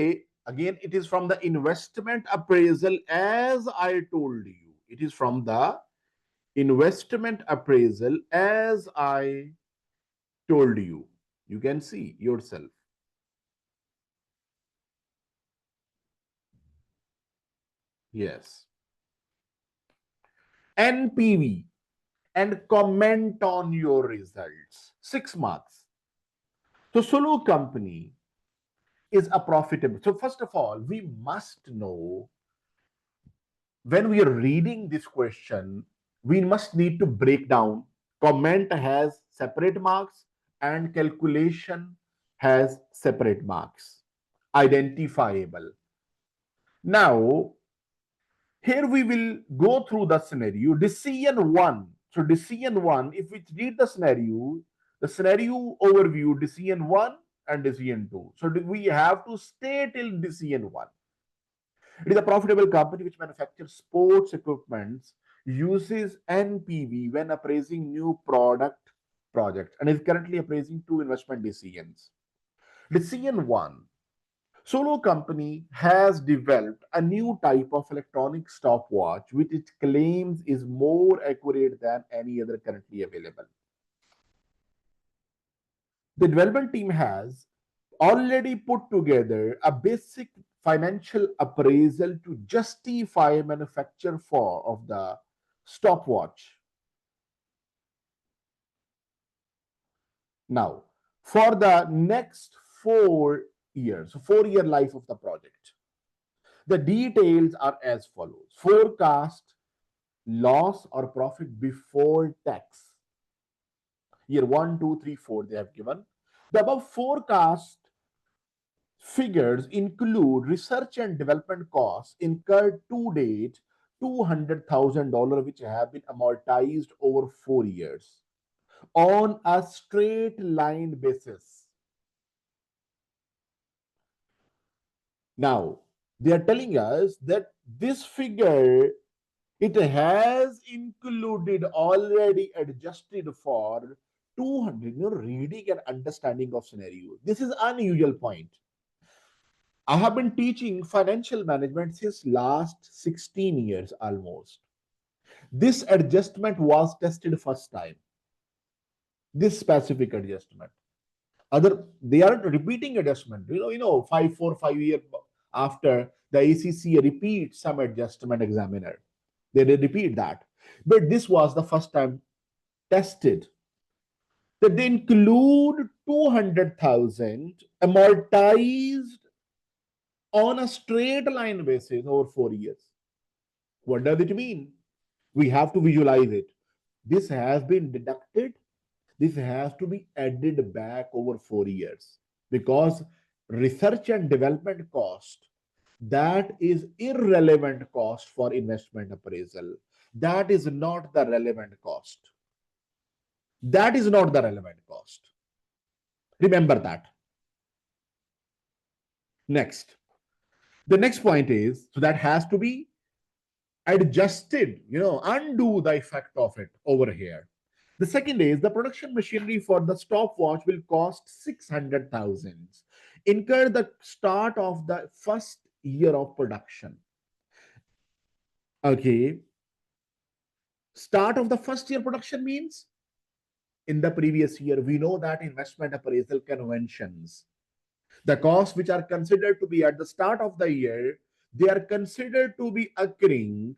say again, it is from the investment appraisal, as I told you. It is from the investment appraisal, as I told you. You can see yourself. Yes. NPV and comment on your results. 6 marks. So Sulu company is a profitable. So first of all, we must know when we are reading this question, we must need to break down. Comment has separate marks and calculation has separate marks. Identifiable. Now, here we will go through the scenario. Decision one. So decision one, if we read the scenario overview, decision one and decision two. So we have to stay till decision one. It is a profitable company which manufactures sports equipment, uses NPV when appraising new product projects, and is currently appraising two investment decisions. Decision one. Solo company has developed a new type of electronic stopwatch which it claims is more accurate than any other currently available. The development team has already put together a basic financial appraisal to justify manufacture for of the stopwatch. Now, for the next 4 years, 4-year life of the project, the details are as follows. Forecast loss or profit before tax. Year 1, 2, 3, 4 they have given. The above forecast figures include research and development costs incurred to date, $200,000, which have been amortized over 4 years on a straight line basis. Now, they are telling us that this figure, it has included already adjusted for 200, reading and understanding of scenario. This is unusual point. I have been teaching financial management since last 16 years almost. This adjustment was tested first time. This specific adjustment. Other, they aren't repeating adjustment. 5 year after the ACCA repeats some adjustment examiner. They repeat that. But this was the first time tested. That they include 200,000 amortized on a straight line basis over 4 years. What does it mean? We have to visualize it. This has been deducted. This has to be added back over 4 years because research and development cost, that is irrelevant cost for investment appraisal. That is not the relevant cost. That is not the relevant cost. Remember that. Next. The next point is, so that has to be adjusted, undo the effect of it over here. The second is the production machinery for the stopwatch will cost 600,000. Incur the start of the first year of production. Okay. Start of the first year production means in the previous year. We know that investment appraisal conventions, the costs which are considered to be at the start of the year, they are considered to be occurring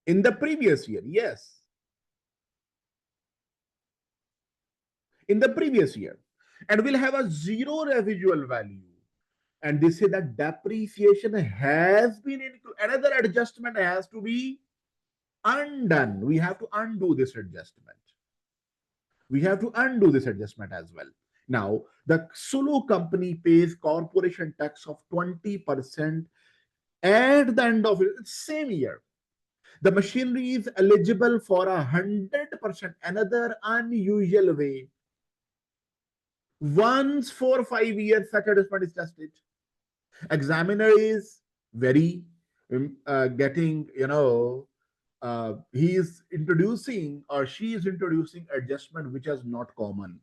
in the previous year. Yes. In the previous year. And will have a zero residual value. And they say that depreciation has been included. Another adjustment has to be undone. We have to undo this adjustment. We have to undo this adjustment as well. Now, the Sulu company pays corporation tax of 20% at the end of it, same year. The machinery is eligible for 100%. Another unusual way. Once for 5 years, such adjustment is tested. Examiner is very getting, he is introducing or she is introducing adjustment which is not common,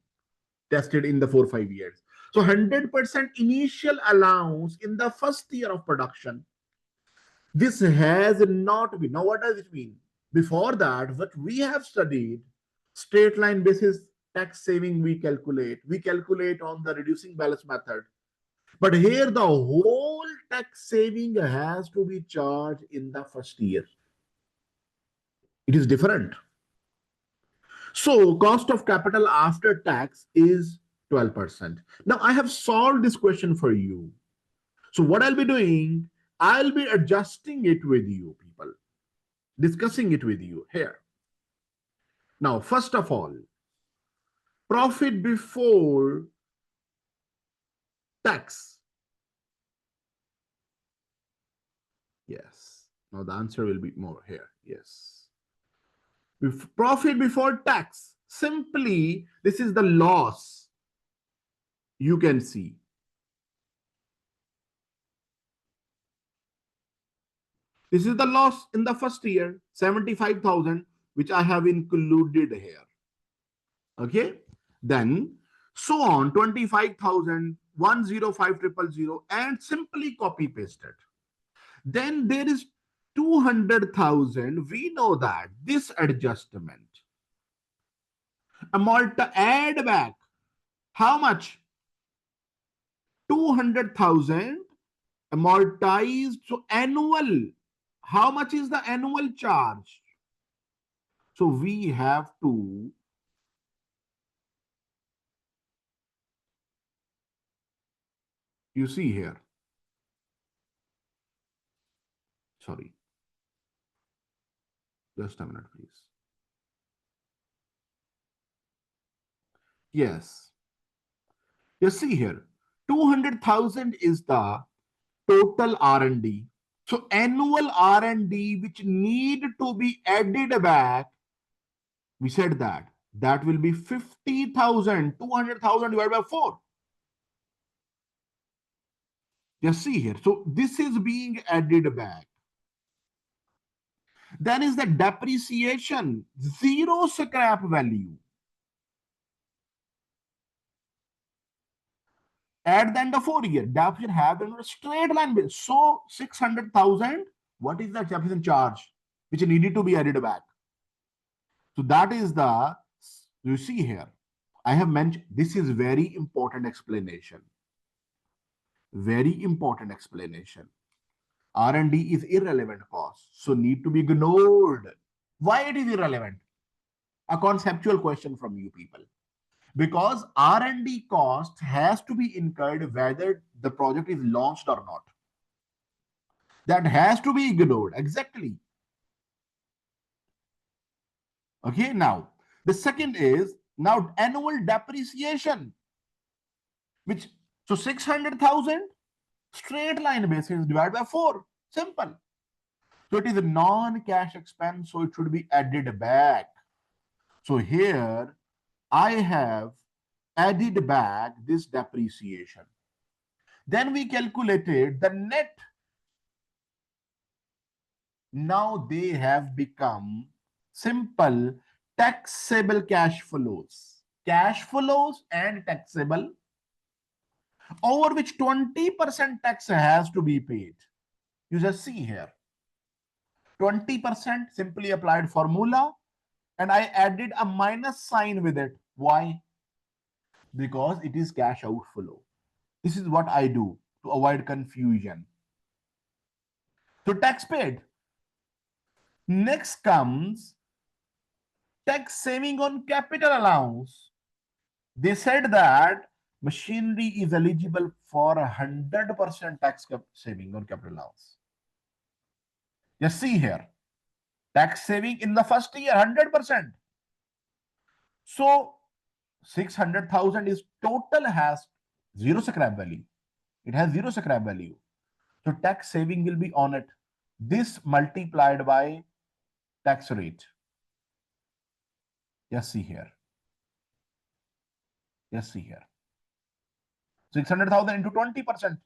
tested in the 4 5 years. So 100% initial allowance in the first year of production. This has not been. Now, what does it mean? Before that, what we have studied, straight line basis tax saving we calculate. We calculate on the reducing balance method. But here, the whole tax saving has to be charged in the first year. It is different. So, cost of capital after tax is 12%. Now, I have solved this question for you. So, what I'll be doing, I'll be adjusting it with you, people, discussing it with you here. Now, first of all, profit before tax. Yes. Now, the answer will be more here. Yes. Profit before tax. Simply, this is the loss. You can see. This is the loss in the first year, 75,000, which I have included here. Okay. Then, so on, 25,000, 105,000, and simply copy pasted. Then there is 200,000. We know that this adjustment, add back, how much? 200,000 amortized. So annual, how much is the annual charge? So we have to you see here. Sorry. Just a minute, please. Yes. You see here, 200,000 is the total R&D. So annual R&D which need to be added back, we said that will be 50,000, 200,000 divided by 4. Just see here. So this is being added back. Then is the depreciation, zero scrap value. At the end of 4 years, depreciation have been a straight line bill. So 600,000, what is the depreciation charge which needed to be added back? So that is the, you see here, I have mentioned, this is very important explanation. Very important explanation. R&D is irrelevant cost, so need to be ignored. Why it is irrelevant? A conceptual question from you people. Because R&D cost has to be incurred whether the project is launched or not. That has to be ignored. Exactly. Okay, now the second is now annual depreciation, which so 600,000 straight line basis divided by 4. Simple. So it is a non-cash expense, so it should be added back. So here I have added back this depreciation. Then we calculated the net. Now they have become simple taxable cash flows. Cash flows and taxable, over which 20% tax has to be paid. You just see here. 20% simply applied formula, and I added a minus sign with it. Why? Because it is cash outflow. This is what I do to avoid confusion. So tax paid. Next comes tax saving on capital allowance. They said that machinery is eligible for 100% tax saving on capital allowance. Just see here, tax saving in the first year, 100%. So 600,000 is total, has zero scrap value. It has zero scrap value. So tax saving will be on it. This multiplied by tax rate. Just see here. Just see here. 600,000 into 20%. So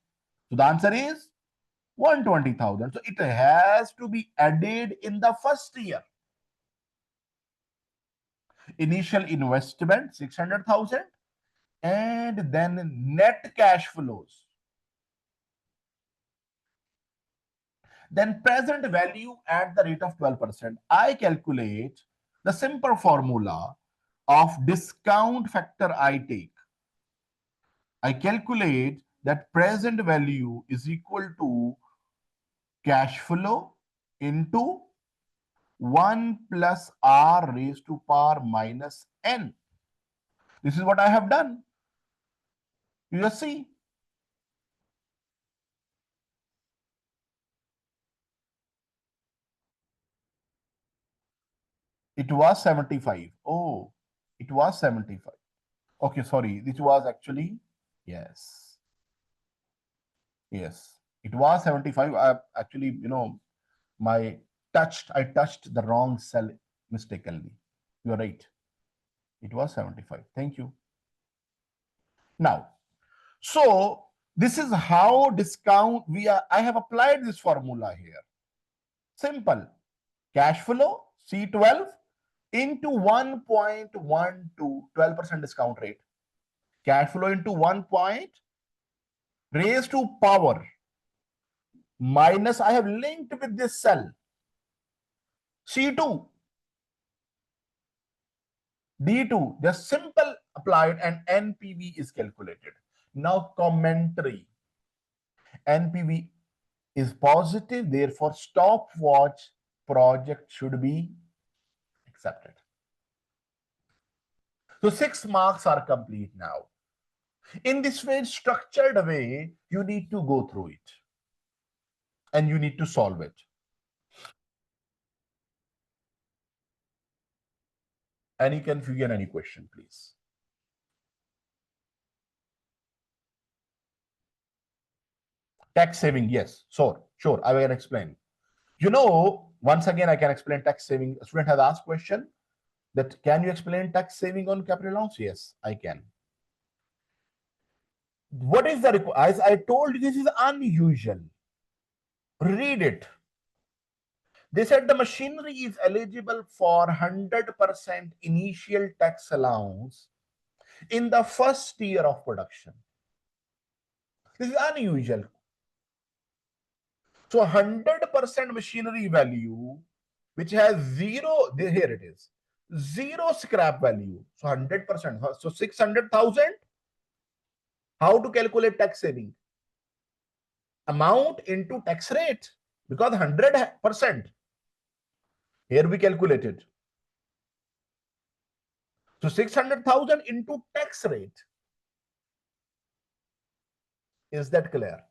the answer is 120,000. So it has to be added in the first year. Initial investment 600,000 and then net cash flows. Then present value at the rate of 12%. I calculate the simple formula of discount factor I take. I calculate that present value is equal to cash flow into 1 plus r raised to power minus n. This is what I have done. You just see. It was 75. Oh, it was 75. Okay, sorry. This was actually, yes. Yes. It was 75. I actually, I touched the wrong cell mistakenly. You're right. It was 75. Thank you. Now, so this is how I have applied this formula here. Simple. Cash flow, C12 into 1.12, 12% discount rate. Cash flow into 1 point raised to power minus, I have linked with this cell, C2, D2, just simple applied and NPV is calculated. Now commentary. NPV is positive, therefore stopwatch project should be accepted. So 6 marks are complete now. In this way, structured way, you need to go through it and you need to solve it. Any confusion, any question, please. Tax saving, yes, sure, I will explain. Once again, I can explain tax saving. A student has asked question that, can you explain tax saving on capital allowance? Yes, I can. What is the, as I told you, this is unusual. Read it. They said the machinery is eligible for 100% initial tax allowance in the first year of production. This is unusual. So 100% machinery value, which has zero, here it is, zero scrap value. So 100%. So 600,000. How to calculate tax saving? Amount into tax rate, because 100%. Here we calculated. So 600,000 into tax rate. Is that clear?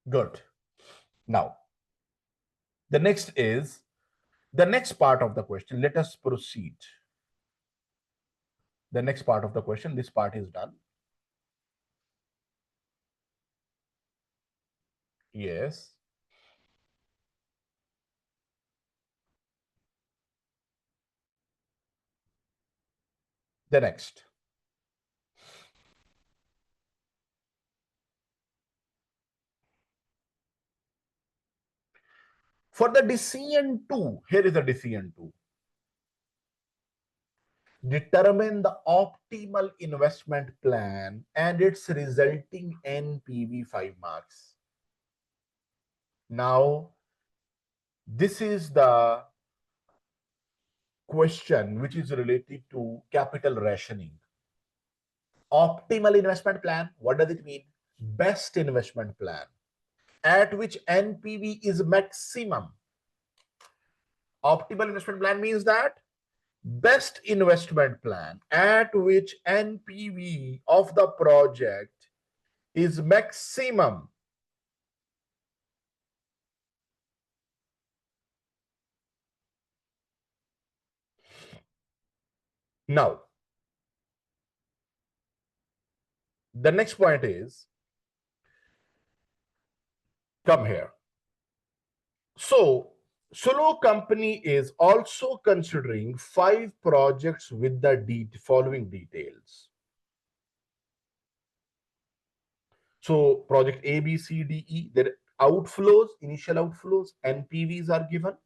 Good. Now, the next part of the question. Let us proceed. The next part of the question, this part is done. Yes. The next. For the decision 2, here is the decision 2. Determine the optimal investment plan and its resulting NPV, 5 marks. Now, this is the question which is related to capital rationing. Optimal investment plan, what does it mean? Best investment plan at which NPV is maximum. Optimal investment plan means that best investment plan at which NPV of the project is maximum. Now, the next point is, come here. So Sulu company is also considering 5 projects with the following details. So project A, B, C, D, E, their outflows, initial outflows, NPVs are given.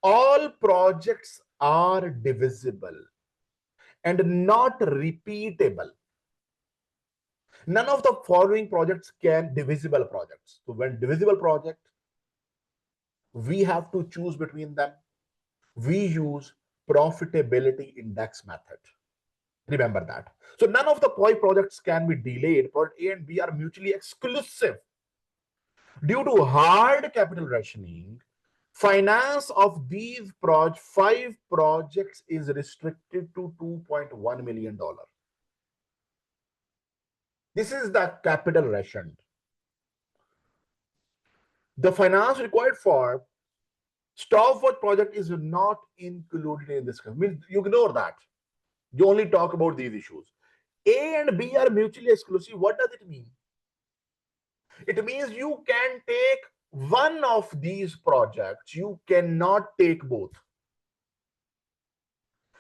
All projects are divisible and not repeatable. None of the following projects can divisible projects. So when divisible project, we have to choose between them. We use profitability index method. Remember that. So none of the projects can be delayed. Project A and B are mutually exclusive. Due to hard capital rationing, finance of these 5 projects is restricted to $2.1 million. This is the capital rationed. The finance required for stopwatch project is not included in this. Means you ignore that. You only talk about these issues. A and B are mutually exclusive. What does it mean? It means you can take one of these projects. You cannot take both.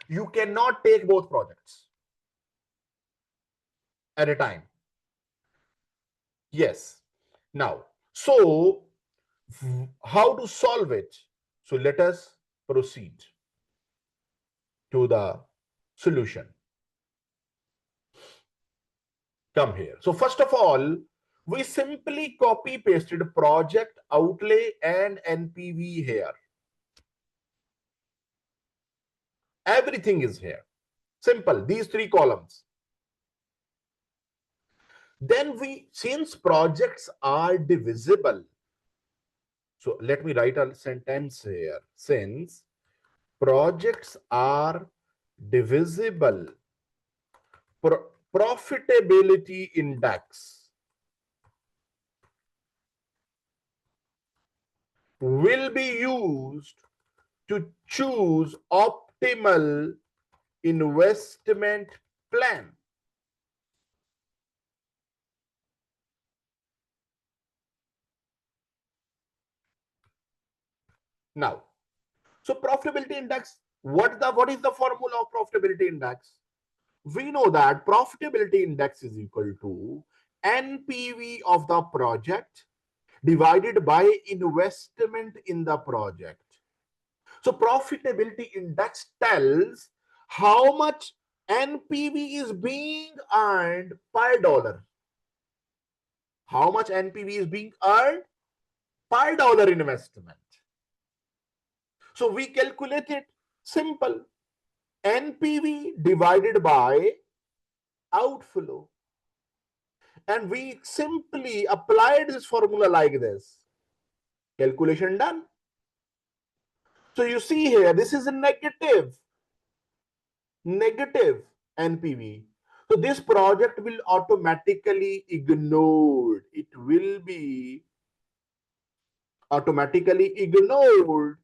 You cannot take both projects at a time. Yes. Now, so how to solve it? So let us proceed to the solution. Come here. So first of all, we simply copy pasted project outlay and NPV here. Everything is here. Simple, these 3 columns. Then since projects are divisible, so let me write a sentence here. Since projects are divisible, profitability index will be used to choose optimal investment plan. Now, so profitability index, what is the formula of profitability index? We know that profitability index is equal to NPV of the project divided by investment in the project. So profitability index tells how much NPV is being earned per dollar. How much NPV is being earned per dollar investment. So we calculate it simple. NPV divided by outflow. And we simply applied this formula like this. Calculation done. So you see here, this is a negative NPV. So this project will automatically ignored. It will be automatically ignored.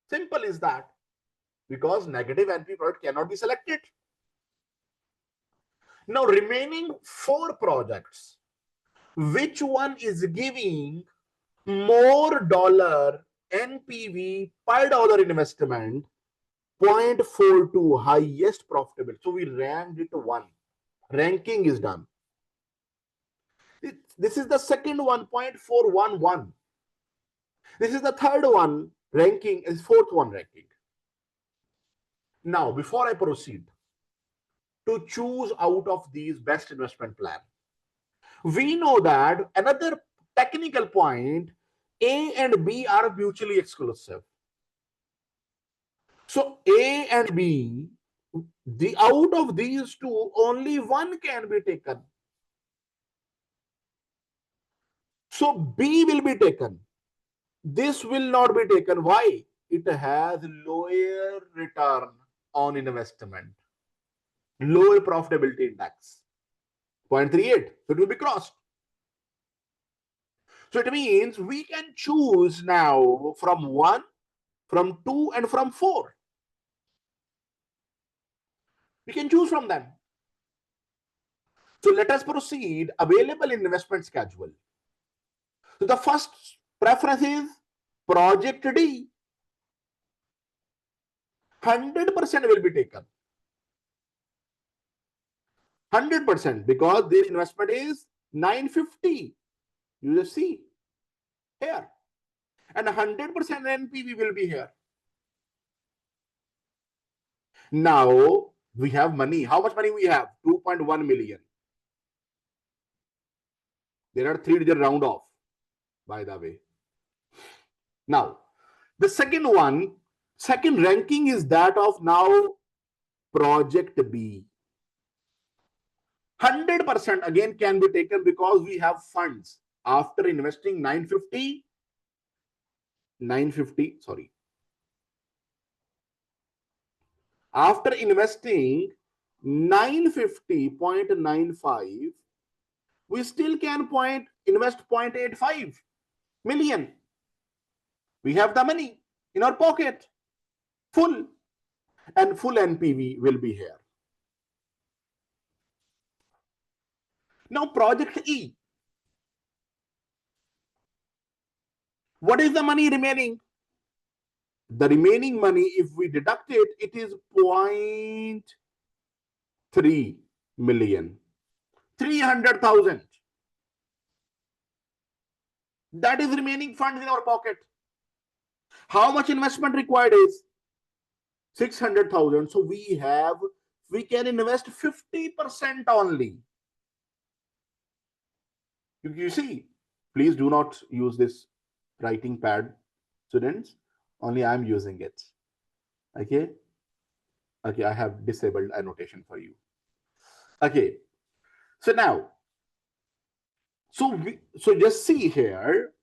Simple is that. Because negative NPV project cannot be selected. Now remaining 4 projects. Which one is giving more dollar NPV per dollar investment? 0.42 highest profitable. So we ranked it 1. Ranking is done. This is the second one, 0.411. This is the third one, ranking is 4th one ranking. Now, before I proceed to choose out of these best investment plan, we know that another technical point, A and B are mutually exclusive. So A and B, out of these 2, only one can be taken. So B will be taken. This will not be taken. Why? It has lower return on investment, lower profitability index, 0.38. So it will be crossed. So it means we can choose now from 1, from 2, and from 4. We can choose from them. So let us proceed. Available investment schedule. So the first preference is Project D, 100% will be taken. 100% because their investment is 950. You just see here. And 100% NPV will be here. Now we have money. How much money we have? 2.1 million. There are 3-digit round off, by the way. Now, the second ranking is that of now Project B. 100% again can be taken because we have funds. After investing 950, after investing 950.95, we still can invest 0.85 million. We have the money in our pocket, full, and full NPV will be here. Now Project E. What is the money remaining? The remaining money, if we deduct it, it is 0.3 million. 300,000. That is remaining funds in our pocket. How much investment required is 600,000. So we can invest 50% only. You see, please do not use this writing pad, students. Only I'm using it. Okay, I have disabled annotation for you. Okay, so now, so just see here,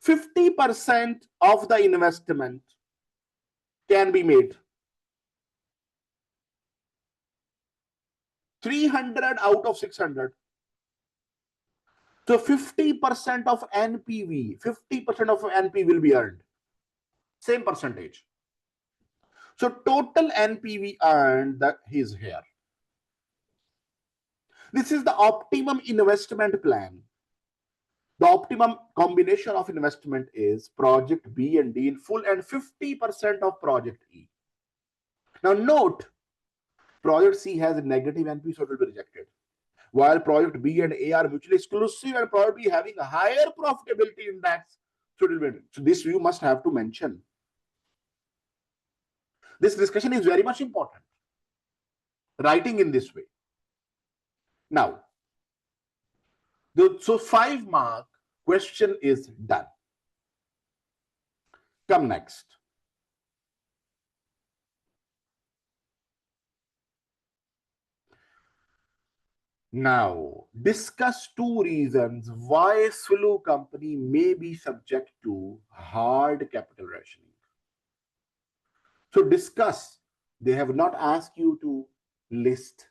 50% of the investment can be made. 300 out of 600. So 50% of NPV, 50% of NPV will be earned. Same percentage. So total NPV earned that is here. This is the optimum investment plan. The optimum combination of investment is Project B and D in full and 50% of Project E. Now note, Project C has a negative NPV, so it will be rejected. While Project B and A are mutually exclusive and Project B having a higher profitability index, so it will be. So this you must have to mention. This discussion is very much important. Writing in this way. Now, so 5-mark question is done. Come next. Now, discuss 2 reasons why Sulu company may be subject to hard capital rationing. So discuss. They have not asked you to list.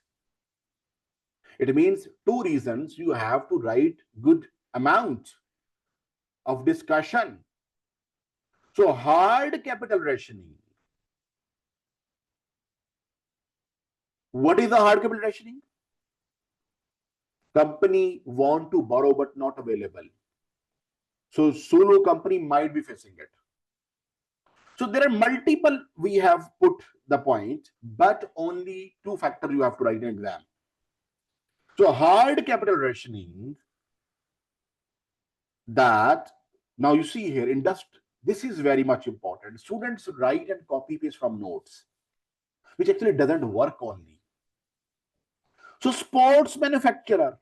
It means 2 reasons. You have to write good amount of discussion. So hard capital rationing. What is the hard capital rationing? Company want to borrow but not available. So Sulu company might be facing it. So there are multiple, we have put the point, but only 2 factors you have to write in exam. So hard capital rationing, that now you see here, this is very much important. Students write and copy paste from notes, which actually doesn't work only. So sports manufacturer.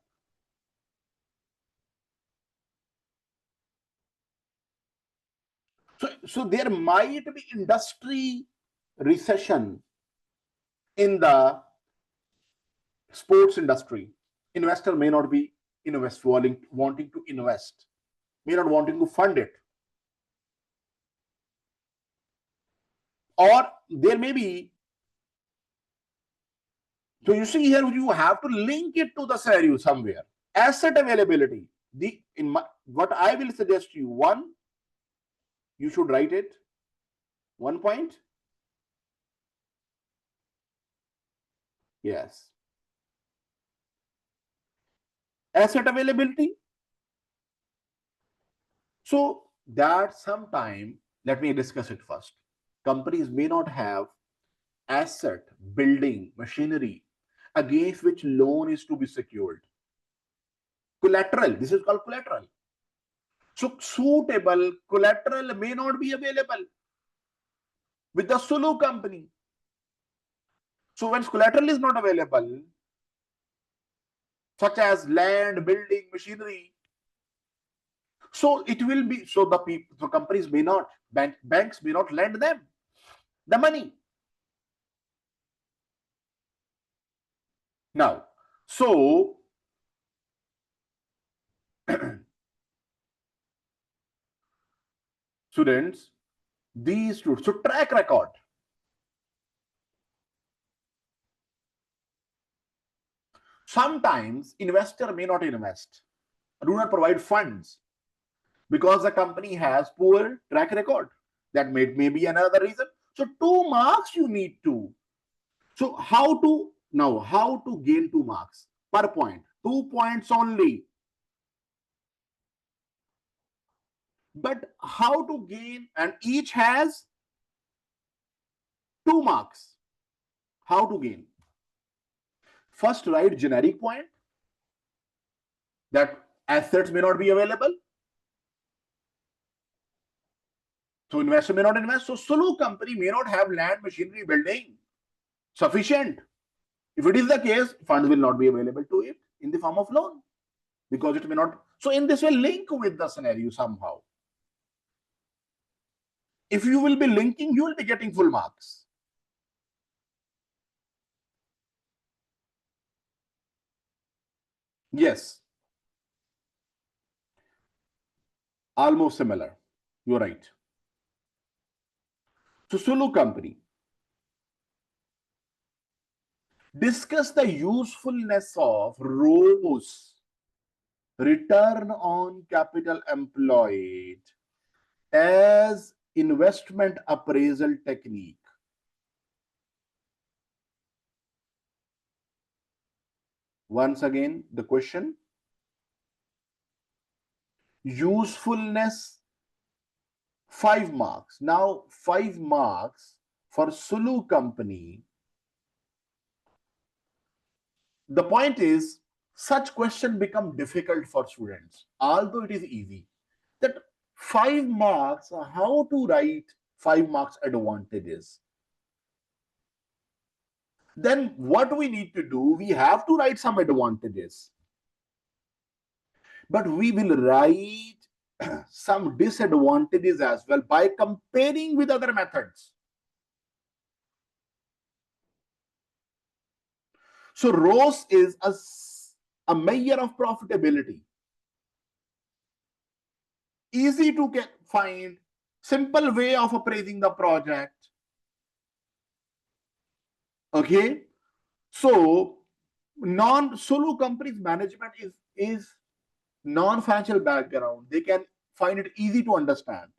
So there might be industry recession in the sports industry. Investor may not be wanting to invest, may not wanting to fund it. Or there may be. So you see here, you have to link it to the scenario somewhere. Asset availability. What I will suggest you, 1, you should write it. 1 point. Yes. Asset availability. So that sometime, Let me discuss it first. Companies may not have asset, building, machinery against which loan is to be secured. Collateral, this is called collateral. So suitable collateral may not be available with the Sulu company. So when collateral is not available, such as land, building, machinery, so it will be, so the people, so companies may not, banks may not lend them the money. Now, so students, these two, so track record. Sometimes investor may not invest, do not provide funds because the company has poor track record. That may be another reason. So 2 marks you need to. So how to gain 2 marks per point? 2 points only. But how to gain, and each has 2 marks. How to gain? First, write generic point that assets may not be available. So investor may not invest. So Sulu company may not have land, machinery, building sufficient. If it is the case, funds will not be available to it in the form of loan because it may not. So in this way, link with the scenario somehow. If you will be linking, you will be getting full marks. Yes. Almost similar. You're right. So Sulu company. Discuss the usefulness of ROS, return on capital employed, as investment appraisal technique. Once again, the question. Usefulness, 5 marks. Now, 5 marks for Sulu company. The point is, such question become difficult for students, although it is easy. That 5 marks, how to write 5 marks advantages? Then what we need to do, we have to write some advantages. But we will write some disadvantages as well by comparing with other methods. So ROS is a measure of profitability. Easy to find, simple way of appraising the project. Okay, so Sulu companies management is non-financial background. They can find it easy to understand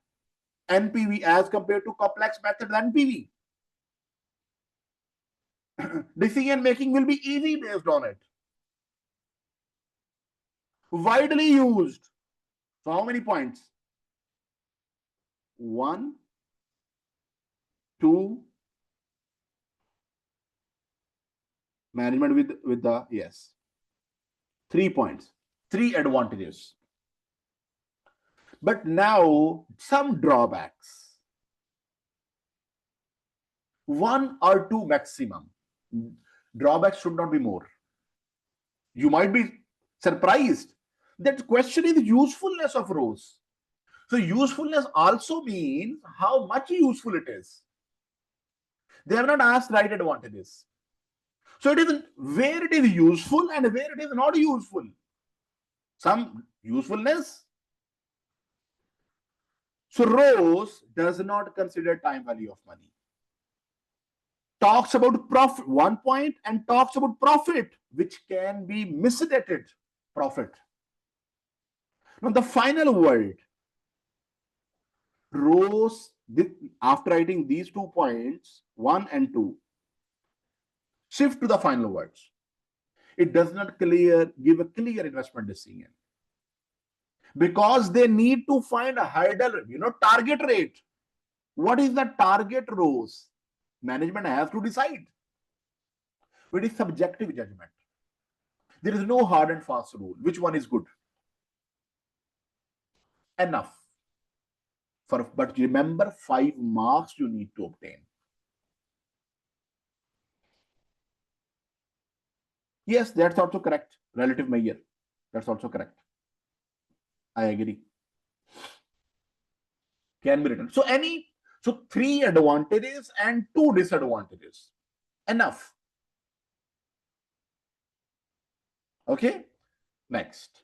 NPV as compared to complex method NPV. Decision making will be easy based on it. Widely used. So how many points? 1, 2. Management with the, yes. 3 points. 3 advantages. But now some drawbacks. 1 or 2 maximum. Drawbacks should not be more. You might be surprised. That question is usefulness of ROS. So usefulness also means how much useful it is. They have not asked right advantages. So it is where it is useful and where it is not useful. Some usefulness. So ROS does not consider time value of money. Talks about profit, 1 point, and talks about profit, which can be misdated profit. Now the final word, ROS, after writing these 2 points, 1 and 2, shift to the final words. It does not give a clear investment decision. Because they need to find a hurdle, target rate. What is the target rows? Management has to decide. It is subjective judgment. There is no hard and fast rule. Which one is good? Enough. But remember, 5 marks you need to obtain. Yes, that's also correct. Relative measure. That's also correct. I agree. Can be written. So 3 advantages and 2 disadvantages. Enough. Okay. Next.